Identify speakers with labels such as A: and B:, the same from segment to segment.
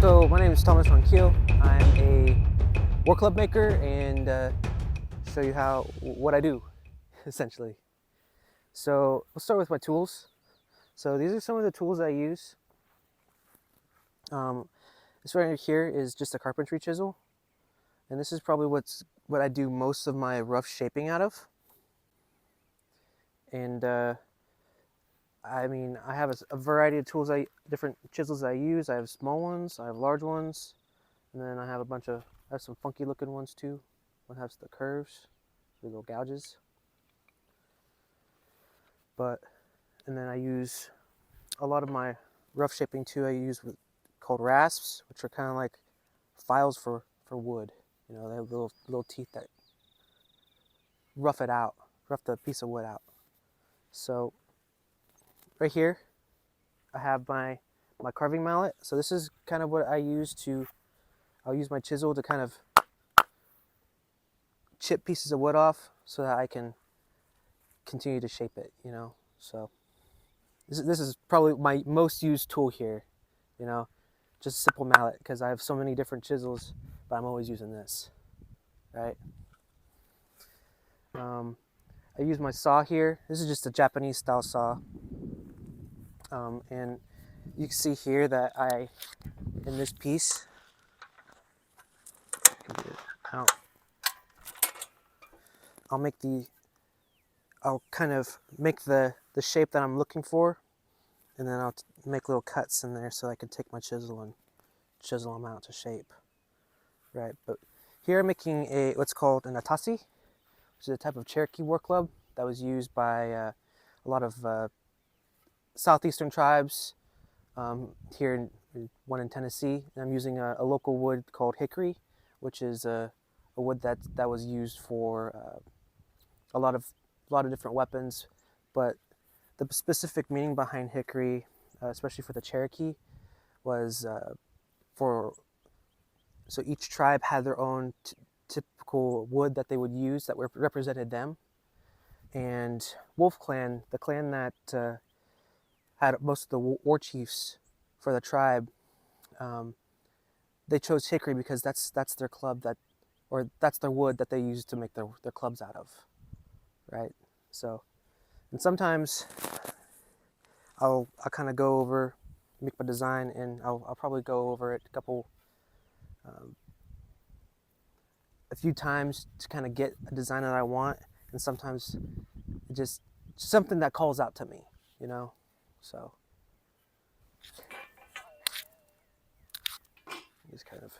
A: So my name is Thomas RonQuillo. I'm a war club maker and show you what I do, essentially. So we'll start with my tools. So these are some of the tools I use. This right here is just a carpentry chisel, and this is probably what I do most of my rough shaping out of. And I mean, I have a variety of tools, different chisels I use. I have small ones, I have large ones, and then I have I have some funky looking ones too. One has the curves, the little gouges. And then I use a lot of my rough shaping too. I use called rasps, which are kind of like files for wood. You know, they have little teeth that rough the piece of wood out. So right here, I have my carving mallet. So this is kind of what I'll use my chisel to kind of chip pieces of wood off so that I can continue to shape it, you know. So this is probably my most used tool here, you know, just a simple mallet, because I have so many different chisels, but I'm always using this, right? I use my saw here. This is just a Japanese style saw. And you can see here that in this piece, I'll kind of make the shape that I'm looking for, and then I'll make little cuts in there so I can take my chisel and chisel them out to shape, right? But here I'm making what's called an Atasi, which is a type of Cherokee war club that was used by a lot of southeastern tribes here one in Tennessee. And I'm using a local wood called hickory, which is a wood that was used for a lot of different weapons. But the specific meaning behind hickory, especially for the Cherokee, was so each tribe had their own typical wood that they would use that represented them. And Wolf Clan, the clan that had most of the war chiefs for the tribe, they chose hickory because that's their club that's their wood that they use to make their clubs out of, right? So, and sometimes I'll kind of go over, make my design, and I'll probably go over it a few times to kind of get a design that I want, and sometimes it just something that calls out to me, you know. So just kind of.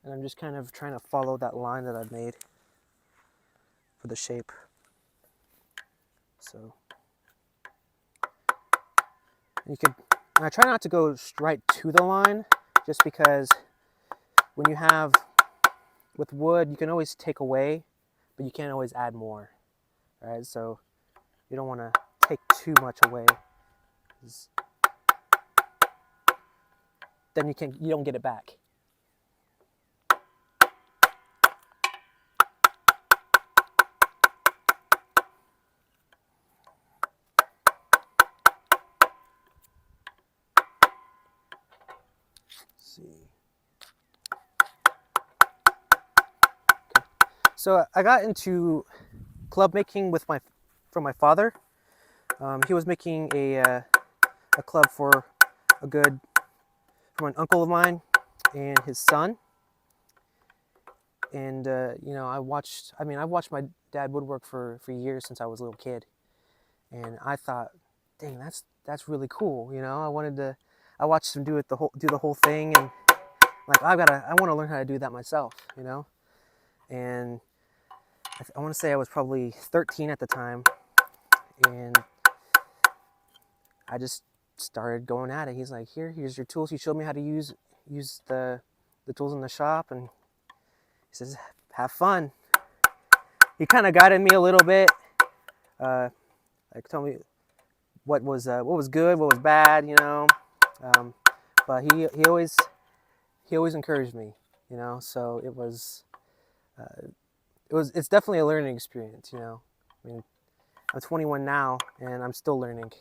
A: And I'm just kind of trying to follow that line that I've made for the shape. So and I try not to go right to the line, just because when you have, with wood, you can always take away, but you can't always add more, right? So you don't want to take too much away, then you don't get it back. See. Okay. So I got into club making from my father. He was making a club from an uncle of mine and his son. And you know, I've watched my dad woodwork for years, since I was a little kid, and I thought, dang, that's really cool. You know, I watched him do the whole thing, and like I want to learn how to do that myself. You know, and I want to say I was probably 13 at the time, and I just started going at it. He's like, here's your tools. He showed me how to use use the tools in the shop, and he says, "Have fun." He kind of guided me a little bit, like told me what was good, what was bad, you know. But he always encouraged me, you know. So it's definitely a learning experience, you know. I mean, I'm 21 now, and I'm still learning.